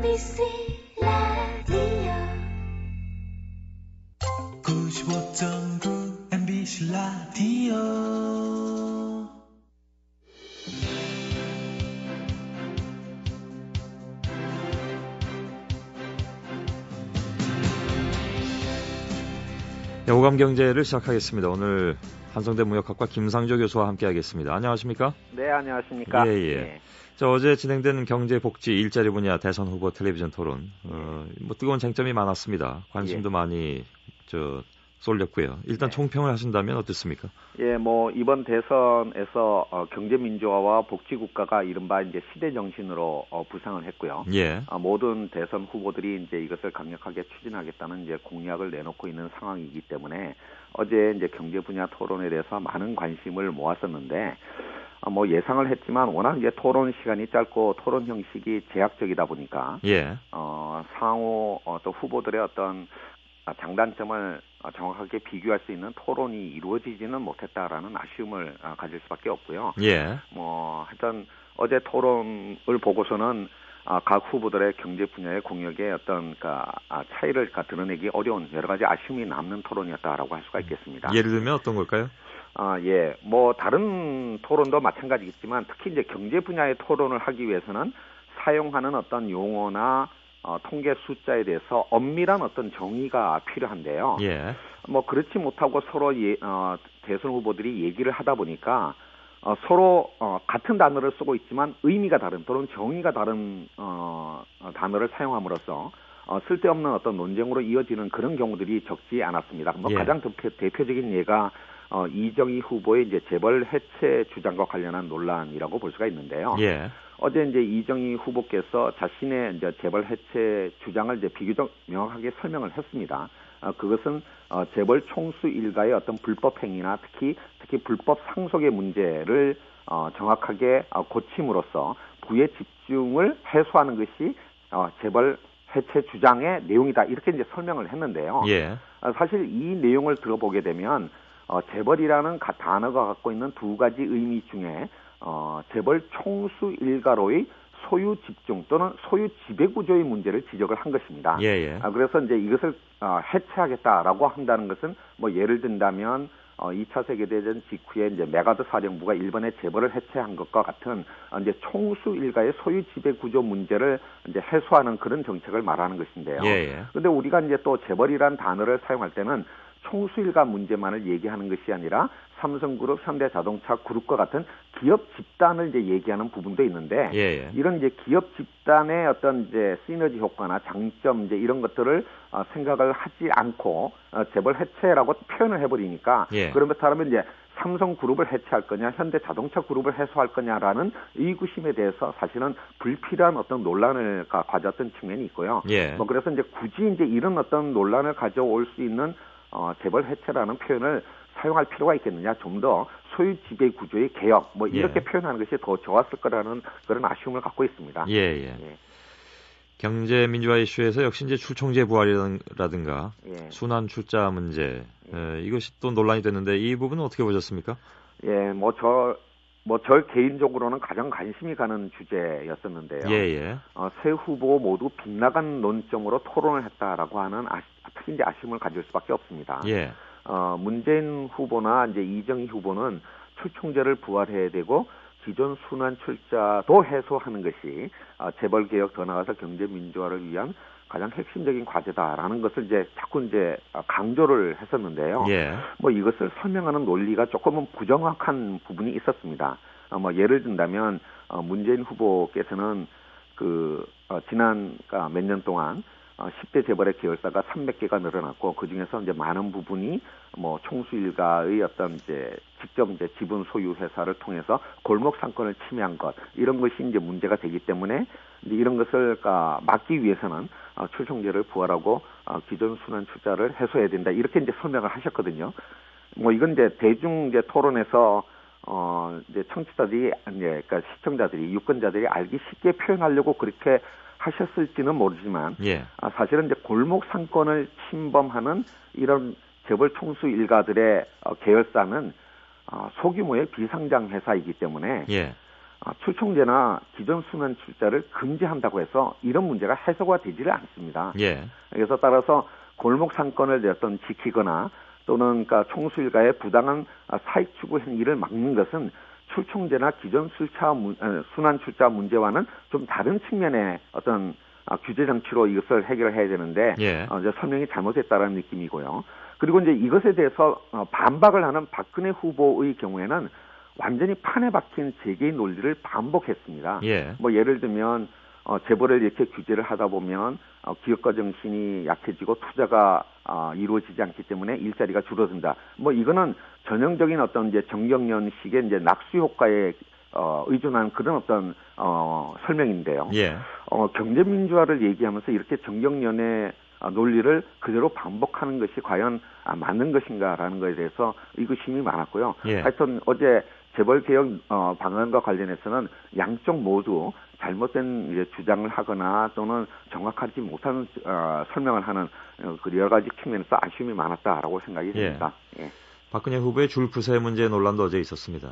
MBC 라디오 95.9 MBC 라디오 오감 경제를 시작하겠습니다. 오늘 한성대 무역학과 김상조 교수와 함께하겠습니다. 안녕하십니까? 네, 안녕하십니까? 예. 네. 자, 어제 진행된 경제복지 일자리 분야 대선 후보 텔레비전 토론, 뭐 뜨거운 쟁점이 많았습니다. 관심도 많이 쏠렸고요. 일단 네. 총평을 하신다면 어떻습니까? 예, 뭐 이번 대선에서 경제 민주화와 복지 국가가 이른바 이제 시대 정신으로 부상을 했고요. 예. 모든 대선 후보들이 이제 이것을 강력하게 추진하겠다는 이제 공약을 내놓고 있는 상황이기 때문에 어제 이제 경제 분야 토론에 대해서 많은 관심을 모았었는데 뭐 예상을 했지만 워낙 이제 토론 시간이 짧고 토론 형식이 제약적이다 보니까 예. 상호 또 후보들의 어떤 장단점을 정확하게 비교할 수 있는 토론이 이루어지지는 못했다라는 아쉬움을 가질 수밖에 없고요. 예. 뭐 하여튼 어제 토론을 보고서는 각 후보들의 경제 분야의 공약의 어떤 차이를 드러내기 어려운 여러 가지 아쉬움이 남는 토론이었다라고 할 수가 있겠습니다. 예를 들면 어떤 걸까요? 예. 뭐 다른 토론도 마찬가지겠지만 특히 이제 경제 분야의 토론을 하기 위해서는 사용하는 어떤 용어나 통계 숫자에 대해서 엄밀한 어떤 정의가 필요한데요. 예. 뭐 그렇지 못하고 서로 대선 후보들이 얘기를 하다 보니까 서로 같은 단어를 쓰고 있지만 의미가 다른 또는 정의가 다른 단어를 사용함으로써 쓸데없는 어떤 논쟁으로 이어지는 그런 경우들이 적지 않았습니다. 뭐 예. 가장 대표적인 예가 이정희 후보의 이제 재벌 해체 주장과 관련한 논란이라고 볼 수가 있는데요. 예. 어제 이제 이정희 후보께서 자신의 이제 재벌 해체 주장을 이제 비교적 명확하게 설명을 했습니다. 그것은 재벌 총수 일가의 어떤 불법 행위나 특히 불법 상속의 문제를 정확하게 고침으로써 부의 집중을 해소하는 것이 재벌 해체 주장의 내용이다. 이렇게 이제 설명을 했는데요. 예. 사실 이 내용을 들어보게 되면 재벌이라는 단어가 갖고 있는 두 가지 의미 중에 재벌 총수 일가로의 소유 집중 또는 소유 지배 구조의 문제를 지적을 한 것입니다. 예. 그래서 이제 이것을 해체하겠다라고 한다는 것은 뭐 예를 든다면 2차 세계대전 직후에 이제 메가드 사령부가 일본의 재벌을 해체한 것과 같은 이제 총수 일가의 소유 지배 구조 문제를 이제 해소하는 그런 정책을 말하는 것인데요. 예. 그런데 우리가 이제 또 재벌이란 단어를 사용할 때는 총수 일가 문제만을 얘기하는 것이 아니라 삼성그룹, 현대자동차 그룹과 같은 기업 집단을 이제 얘기하는 부분도 있는데 예. 이런 이제 기업 집단의 어떤 이제 시너지 효과나 장점 이제 이런 것들을 생각을 하지 않고 재벌 해체라고 표현을 해버리니까 예. 그렇다면 이제 삼성그룹을 해체할 거냐, 현대자동차 그룹을 해소할 거냐라는 의구심에 대해서 사실은 불필요한 어떤 논란을 가져왔던 측면이 있고요. 예. 뭐 그래서 이제 굳이 이제 이런 어떤 논란을 가져올 수 있는 재벌 해체라는 표현을 사용할 필요가 있겠느냐, 좀 더 소유 지배 구조의 개혁, 뭐 이렇게 표현하는 것이 더 좋았을 거라는 그런 아쉬움을 갖고 있습니다. 예. 경제 민주화 이슈에서 역시 이제 출총제 부활이라든가 순환 출자 문제 이것이 또 논란이 됐는데 이 부분은 어떻게 보셨습니까? 예, 저 개인적으로는 가장 관심이 가는 주제였었는데요. 예. 세 후보 모두 빗나간 논점으로 토론을 했다라고 하는 특히 이제 아쉬움을 가질 수밖에 없습니다. 예. 문재인 후보나 이제 이정희 후보는 출총제를 부활해야 되고 기존 순환 출자도 해소하는 것이 재벌 개혁 더 나아가서 경제 민주화를 위한 가장 핵심적인 과제다라는 것을 이제 자꾸 강조를 했었는데요. 예. 뭐 이것을 설명하는 논리가 조금은 부정확한 부분이 있었습니다. 뭐 예를 든다면 문재인 후보께서는 지난 몇 년 동안 10대 재벌의 계열사가 300개가 늘어났고 그 중에서 이제 많은 부분이 뭐 총수 일가의 어떤 직접 지분 소유 회사를 통해서 골목 상권을 침해한 것 이런 것이 이제 문제가 되기 때문에 이제 이런 것을 막기 위해서는 출총제를 부활하고 기존 순환 출자를 해소해야 된다 이렇게 이제 설명을 하셨거든요. 뭐 이건 이제 대중 토론에서 이제 청취자들이 그러니까 시청자들이 유권자들이 알기 쉽게 표현하려고 그렇게 하셨을지는 모르지만 사실은 이제 골목 상권을 침범하는 이런 재벌 총수 일가들의 계열사는 소규모의 비상장 회사이기 때문에 출총제나 기존 순환 출자를 금지한다고 해서 이런 문제가 해소가 되지를 않습니다. 예. 그래서 따라서 골목 상권을 어떤 지키거나 또는 그러니까 총수일가의 부당한 사익 추구 행위를 막는 것은 출총제나 기존 순환 출자 문제와는 좀 다른 측면의 어떤 규제 장치로 이것을 해결해야 되는데 예. 이제 설명이 잘못됐다라는 느낌이고요. 그리고 이제 이것에 대해서 반박을 하는 박근혜 후보의 경우에는 완전히 판에 박힌 재계의 논리를 반복했습니다. 예. 뭐 예를 들면 재벌을 이렇게 규제를 하다 보면 기업가 정신이 약해지고 투자가 이루어지지 않기 때문에 일자리가 줄어든다. 뭐 이거는 전형적인 어떤 이제 정경련식의 이제 낙수 효과에 의존한 그런 어떤 설명인데요. 예. 경제 민주화를 얘기하면서 이렇게 정경련의 논리를 그대로 반복하는 것이 과연 맞는 것인가라는 것에 대해서 의구심이 많았고요. 예. 하여튼 어제 재벌개혁 방안과 관련해서는 양쪽 모두 잘못된 이제 주장을 하거나 또는 정확하지 못한 설명을 하는 그 여러 가지 측면에서 아쉬움이 많았다라고 생각이 듭니다. 예. 박근혜 후보의 줄푸세 문제 논란도 어제 있었습니다.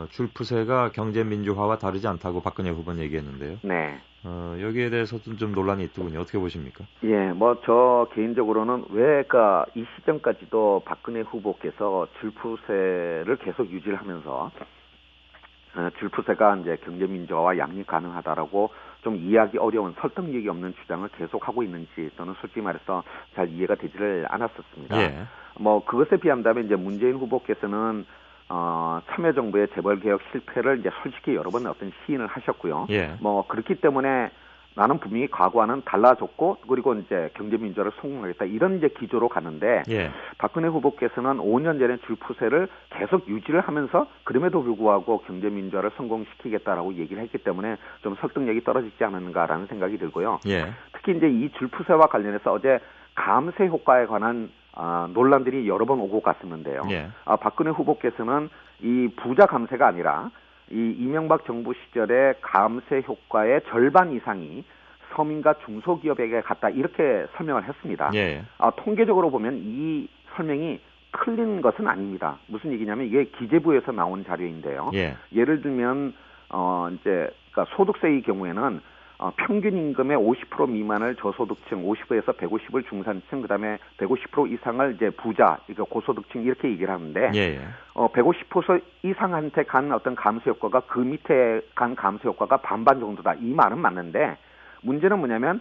줄푸세가 경제 민주화와 다르지 않다고 박근혜 후보는 얘기했는데요. 네. 여기에 대해서도 좀 논란이 있더군요. 어떻게 보십니까? 예, 뭐 저 개인적으로는 왜가 이 시점까지도 박근혜 후보께서 줄푸세를 계속 유지를 하면서 줄푸세가 이제 경제 민주화와 양립 가능하다라고 좀 이해하기 어려운 설득력이 없는 주장을 계속하고 있는지 저는 솔직히 말해서 잘 이해가 되지를 않았었습니다. 예. 뭐 그것에 비한다면 이제 문재인 후보께서는 참여정부의 재벌개혁 실패를 이제 솔직히 여러 번 어떤 시인을 하셨고요. 예. 뭐 그렇기 때문에 나는 분명히 과거와는 달라졌고 그리고 이제 경제민주화를 성공하겠다 이런 이제 기조로 가는데 예. 박근혜 후보께서는 5년 전에 줄푸세를 계속 유지를 하면서 그럼에도 불구하고 경제민주화를 성공시키겠다라고 얘기를 했기 때문에 좀 설득력이 떨어지지 않았는가라는 생각이 들고요. 예. 특히 이제 이 줄푸세와 관련해서 어제 감세 효과에 관한 논란들이 여러 번 오고 갔었는데요. 예. 박근혜 후보께서는 이 부자 감세가 아니라 이 이명박 정부 시절의 감세 효과의 절반 이상이 서민과 중소기업에게 갔다 이렇게 설명을 했습니다. 예. 통계적으로 보면 이 설명이 틀린 것은 아닙니다. 무슨 얘기냐면 이게 기재부에서 나온 자료인데요. 예. 예를 들면 이제 그러니까 소득세의 경우에는 평균 임금의 50% 미만을 저소득층, 50에서 150을 중산층, 그다음에 150% 이상을 이제 부자, 그러니까 고소득층 이렇게 얘기를 하는데, 예. 150% 이상한테 간 어떤 감소 효과가 그 밑에 간 감소 효과가 반반 정도다. 이 말은 맞는데 문제는 뭐냐면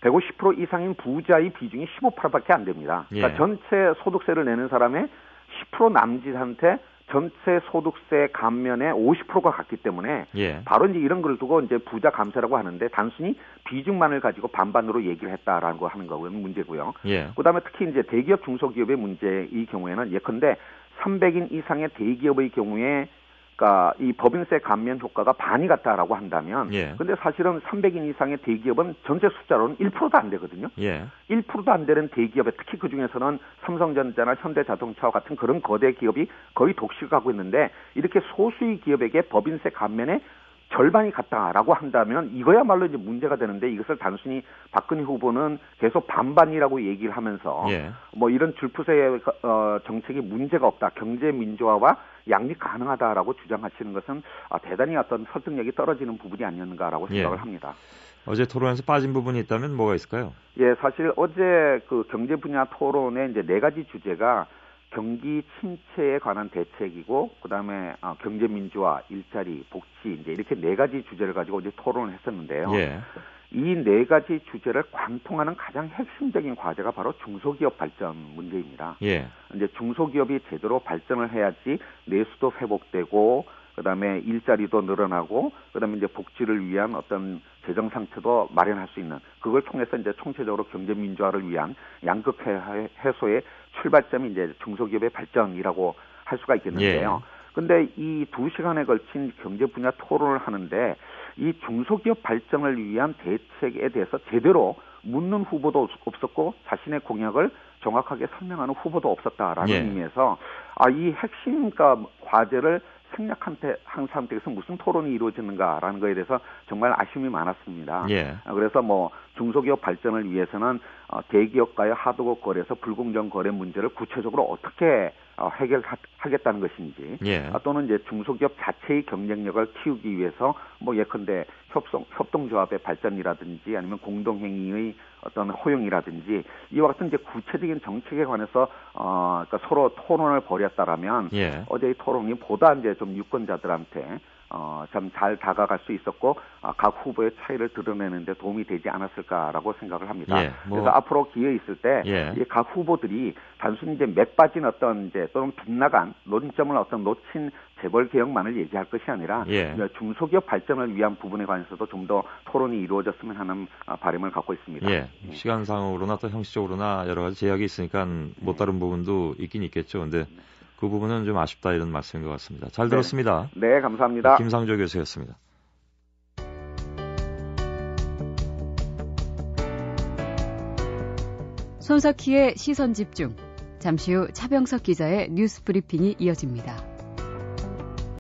150% 이상인 부자의 비중이 15%밖에 안 됩니다. 그러니까 예. 전체 소득세를 내는 사람의 10% 남짓한테 전체 소득세 감면에 50%가 갔기 때문에 예. 바로 이제 이런 걸 두고 이제 부자 감세라고 하는데 단순히 비중만을 가지고 반반으로 얘기를 했다라는 거 하는 거고요. 문제고요. 예. 그다음에 특히 이제 대기업 중소기업의 문제의 경우에는 예컨대 300인 이상의 대기업의 경우에 그러니까 이 법인세 감면 효과가 반이 같다라고 한다면 예. 근데 사실은 300인 이상의 대기업은 전체 숫자로는 1%도 안 되거든요. 예. 1%도 안 되는 대기업에 특히 그중에서는 삼성전자나 현대자동차와 같은 그런 거대 기업이 거의 독식을 하고 있는데 이렇게 소수의 기업에게 법인세 감면에 절반이 갔다라고 한다면 이거야말로 이제 문제가 되는데 이것을 단순히 박근혜 후보는 계속 반반이라고 얘기를 하면서 예. 뭐 이런 줄푸세 정책이 문제가 없다. 경제 민주화와 양립 가능하다라고 주장하시는 것은 대단히 어떤 설득력이 떨어지는 부분이 아니었는가라고 생각을 예. 합니다. 어제 토론에서 빠진 부분이 있다면 뭐가 있을까요? 예, 사실 어제 그 경제 분야 토론의 이제 네 가지 주제가 경기 침체에 관한 대책이고 그다음에 경제 민주화, 일자리, 복지 이제 이렇게 네 가지 주제를 가지고 이제 토론을 했었는데요. 예. 이 네 가지 주제를 관통하는 가장 핵심적인 과제가 바로 중소기업 발전 문제입니다. 예. 이제 중소기업이 제대로 발전을 해야지 내수도 회복되고 그다음에 일자리도 늘어나고 그다음에 이제 복지를 위한 어떤 재정 상태도 마련할 수 있는 그걸 통해서 이제 총체적으로 경제 민주화를 위한 양극 해소의 출발점이 이제 중소기업의 발전이라고 할 수가 있겠는데요. 근데 이 2시간에 걸친 경제 분야 토론을 하는데 이 중소기업 발전을 위한 대책에 대해서 제대로 묻는 후보도 없었고 자신의 공약을 정확하게 설명하는 후보도 없었다라는 의미에서 이 핵심 과제를 생략한 상태에서 무슨 토론이 이루어지는가라는 거에 대해서 정말 아쉬움이 많았습니다. 예. 그래서 뭐 중소기업 발전을 위해서는 대기업과의 하도급 거래에서 불공정 거래 문제를 구체적으로 어떻게 해결하겠다는 것인지, 예. 또는 이제 중소기업 자체의 경쟁력을 키우기 위해서 뭐 예컨대 협동조합의 발전이라든지 아니면 공동행위의 어떤 허용이라든지 이와 같은 이제 구체적인 정책에 관해서 그러니까 서로 토론을 벌였다라면 예. 어제의 토론이 보다 이제 좀 유권자들한테 참 잘 다가갈 수 있었고 각 후보의 차이를 드러내는데 도움이 되지 않았을까라고 생각을 합니다. 예, 그래서 앞으로 기회 있을 때 각 예. 후보들이 단순히 이제 맥 빠진 어떤 이제 또는 빗나간 논점을 어떤 놓친 재벌 개혁만을 얘기할 것이 아니라 예. 중소기업 발전을 위한 부분에 관해서도 좀 더 토론이 이루어졌으면 하는 바람을 갖고 있습니다. 예. 시간상으로나 또 형식적으로나 여러 가지 제약이 있으니까 못 다룬 부분도 있긴 있겠죠. 근데 그 부분은 좀 아쉽다 이런 말씀인 것 같습니다. 잘 들었습니다. 네, 감사합니다. 김상조 교수였습니다. 손석희의 시선집중. 잠시 후 차병석 기자의 뉴스 브리핑이 이어집니다.